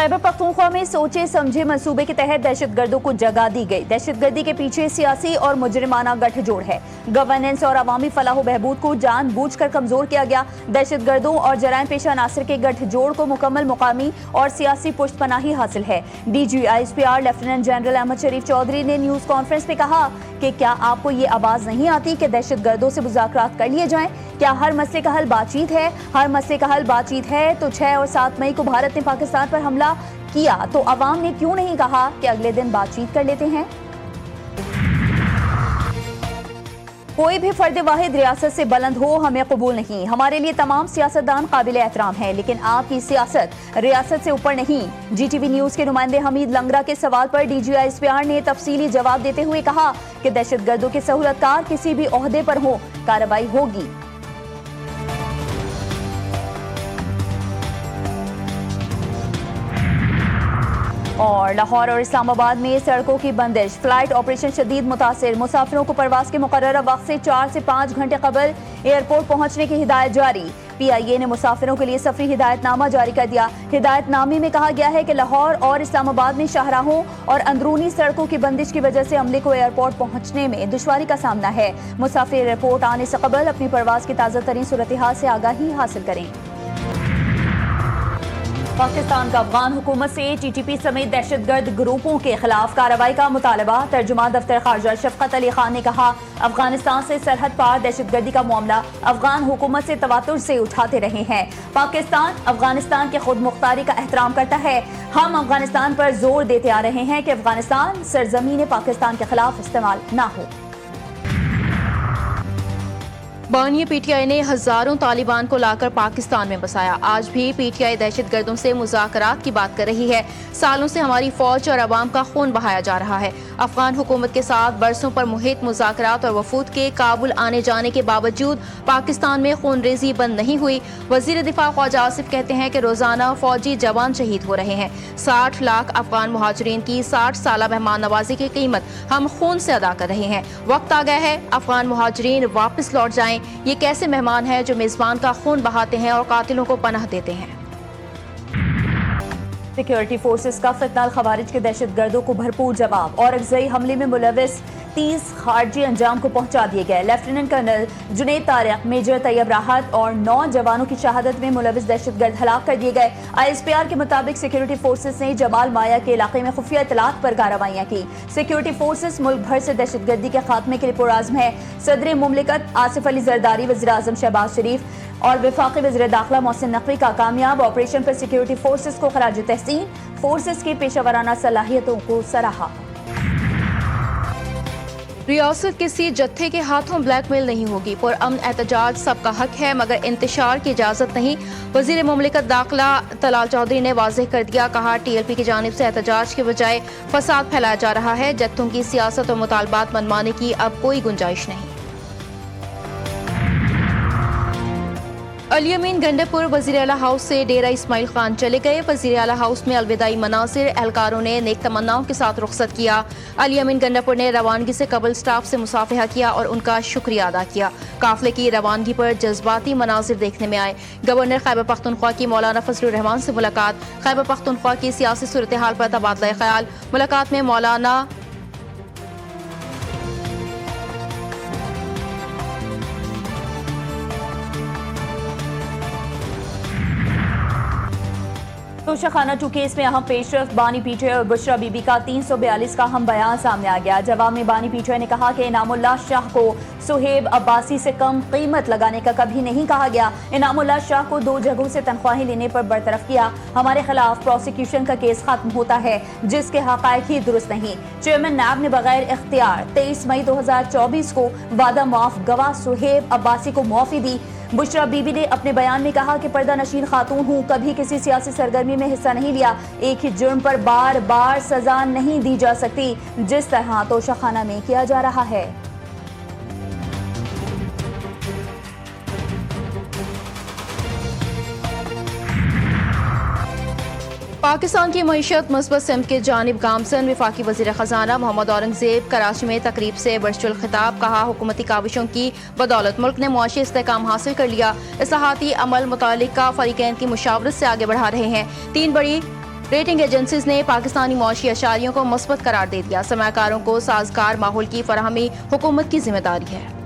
खैबर पख्तूनख्वा में सोचे समझे मंसूबे के तहत दहशतगर्दों को जगह दी गई। दहशतगर्दी के पीछे सियासी और मुजरिमाना गठजोड़ है। गवर्नेंस और अवामी फलाह बहबूद को जानबूझकर कमजोर किया गया। दहशतगर्दों और जराइम पेशा अनासर के गठजोड़ को मुकम्मल मुकामी और सियासी पुष्टपनाही हासिल है। DGISPR लेफ्टिनेंट जनरल अहमद शरीफ चौधरी ने न्यूज कॉन्फ्रेंस में कहा कि क्या आपको ये आवाज नहीं आती कि दहशतगर्दों से मुज़ाकरात कर लिए जाएं? क्या हर मसले का हल बातचीत है? हर मसले का हल बातचीत है तो 6 और 7 मई को भारत ने पाकिस्तान पर हमला किया तो अवाम ने क्यों नहीं कहा कि अगले दिन बातचीत कर लेते हैं? कोई भी फर्द वाहिद रियासत से बुलंद हो हमें कबूल नहीं। हमारे लिए तमाम सियासतदान काबिल एहतराम हैं, लेकिन आपकी सियासत रियासत से ऊपर नहीं। GTV न्यूज के नुमाइंदे हमीद लंगरा के सवाल पर DGISPR ने तफसीली जवाब देते हुए कहा कि दहशतगर्दों के सहूलतकार किसी भी ओहदे पर हो, कार्रवाई होगी। और लाहौर और इस्लामाबाद में सड़कों की बंदिश, फ्लाइट ऑपरेशन शदीद मुतासिर। मुसाफिरों को परवास के मुकर्ररा वक्त से 4 से 5 घंटे कबल एयरपोर्ट पहुंचने की हिदायत जारी। PIA ने मुसाफिरों के लिए सफरी हिदायतनामा जारी कर दिया। हिदायतनामे में कहा गया है कि लाहौर और इस्लामाबाद में शाहराहों और अंदरूनी सड़कों की बंदिश की वजह से अमले को एयरपोर्ट पहुंचने में दुश्वारी का सामना है। मुसाफिर एयरपोर्ट आने से कबल अपनी परवास की ताज़ा तरीन सूरत हाल से आगाही हासिल करें। पाकिस्तान का अफगान हुकूमत से TTP समेत दहशतगर्द ग्रुपों के खिलाफ कार्रवाई का मुतालबा। तर्जुमान दफ्तर खारजा शफकत अली खान ने कहा, अफगानिस्तान से सरहद पार दहशतगर्दी का मामला अफगान हुकूमत से तवातुर से उठाते रहे हैं। पाकिस्तान अफगानिस्तान के खुद मुख्तारी का एहतराम करता है। हम अफगानिस्तान पर जोर देते आ रहे हैं कि अफगानिस्तान सरजमीन पाकिस्तान के खिलाफ इस्तेमाल ना हो। बानिया PTI ने हजारों तालिबान को लाकर पाकिस्तान में बसाया। आज भी PTI दहशतगर्दों से मुज़ाकरात की बात कर रही है। सालों से हमारी फौज और अवाम का खून बहाया जा रहा है। अफगान हुकूमत के साथ बरसों पर मुहित मुज़ाकरात और वफूद के काबुल आने जाने के बावजूद पाकिस्तान में खून रेजी बंद नहीं हुई। वजीर दिफा ख्वाजा आसिफ कहते हैं कि रोजाना फौजी जवान शहीद हो रहे हैं। 60 लाख अफगान मुहाजिरीन की 60 साला मेहमान नवाजी की कीमत हम खून से अदा कर रहे हैं। वक्त आ गया है अफगान मुहाजिरीन वापस लौट जाएं। ये कैसे मेहमान हैं जो मेजबान का खून बहाते हैं और कातिलों को पनाह देते हैं। सिक्योरिटी फोर्सेस का फितनाल खवारिज के दहशतगर्दों को भरपूर जवाब। और अगजई हमले में मुलविस 30 खारजी अंजाम को पहुंचा दिए गए। Lieutenant colonel Junaid Tariq, major Tayyab Rahat और 9 जवानों की शहादत में मुलविस दहशतगर्द हलाक कर दिए गए। ISPR के मुताबिक सिक्योरिटी फोर्सेस ने जमाल माया के इलाके में खुफिया इतलात पर कार्रवाइयां की। सिक्योरिटी फोर्सेस मुल्क भर से दहशतगर्दी के खात्मे के लिए पुरआज़्म है। सदर मुमलिकत आसिफ अली जरदारी, वज़ीर आज़म शहबाज शरीफ और वफाकी वज़ीर दाखिला मोहसिन नकवी का कामयाब ऑपरेशन पर सिक्योरिटी फोर्सेस को खराज तहसीन। फोर्सेस की पेशावराना सलाहियतों को सराहा। रियासत किसी जत्थे के हाथों ब्लैकमेल नहीं होगी। पुरअमन एहतजाज सबका हक है मगर इंतशार की इजाजत नहीं। वजीर मुमलिकत दाखिला तलाल चौधरी ने वाज़ेह कर दिया। कहा, TLP की जानिब से एहतजाज के बजाय फसाद फैलाया जा रहा है। जत्थों की सियासत और मुतालबात मनमाने की अब कोई गुंजाइश नहीं। अली अमीन गंडापुर वज़ीर आला हाउस से डेरा इस्माइल खान चले गए। वज़ीर आला हाउस में अलविदाई मनासिर, एहलकारों ने नेक तमन्नाओं के साथ रुखसत किया। अली अमीन गंडापुर ने रवानगी से कबल स्टाफ से मुसाफिहा किया और उनका शुक्रिया अदा किया। काफिले की रवानगी पर जज्बाती मनाजिर देखने में आए। गवर्नर खैबर पख्तूनख्वा की मौलाना फजलुर रहमान से मुलाकात। खैबर पख्तूनख्वा की सियासी सूरत हाल पर तबादला ख्याल। मुलाकात में मौलाना तोशाखाना 2 केस में अहम पेशरफ। बानी PTI और बुशरा बीबी का 342 का हम बयान सामने आ गया। जवाब में बानी PTI ने कहा कि इनामुल्लाह शाह को सुहेब अब्बासी से कम कीमत लगाने का कभी नहीं कहा गया। इनामुल्लाह शाह को 2 जगहों से तनख्वाहें लेने पर बरतरफ किया। हमारे खिलाफ प्रोसिक्यूशन का केस खत्म होता है जिसके हकायक ही दुरुस्त नहीं। चेयरमैन नैब ने बगैर इख्तियार 23 मई 2024 को वादा माफ गवाह सुहेब अब्बासी को मुआफी दी। बुशरा बीबी ने अपने बयान में कहा कि पर्दा नशीन खातून हूँ, कभी किसी सियासी सरगर्मी में हिस्सा नहीं लिया। एक ही जुर्म पर बार बार सजा नहीं दी जा सकती जिस तरह तोशाखाना में किया जा रहा है। पाकिस्तान की मईशत मस्बत सिमत की जानिब गामजन। वफाकी वज़ीर ख़जाना मोहम्मद औरंगज़ेब कराची में तकरीब से वर्चुअल खिताब। कहा, हुकूमती काविशों की बदौलत मुल्क ने मुआशी इस्तेहकाम हासिल कर लिया। इस्लाहाती अमल मुतालिका फ़रीक़ैन की मुशावरत से आगे बढ़ा रहे हैं। 3 बड़ी रेटिंग एजेंसीज ने पाकिस्तानी मौशी अशारियों को मुस्बत करार दे दिया। सरमाकारों को साजगार माहौल की फराहमी हुकूमत की जिम्मेदारी है।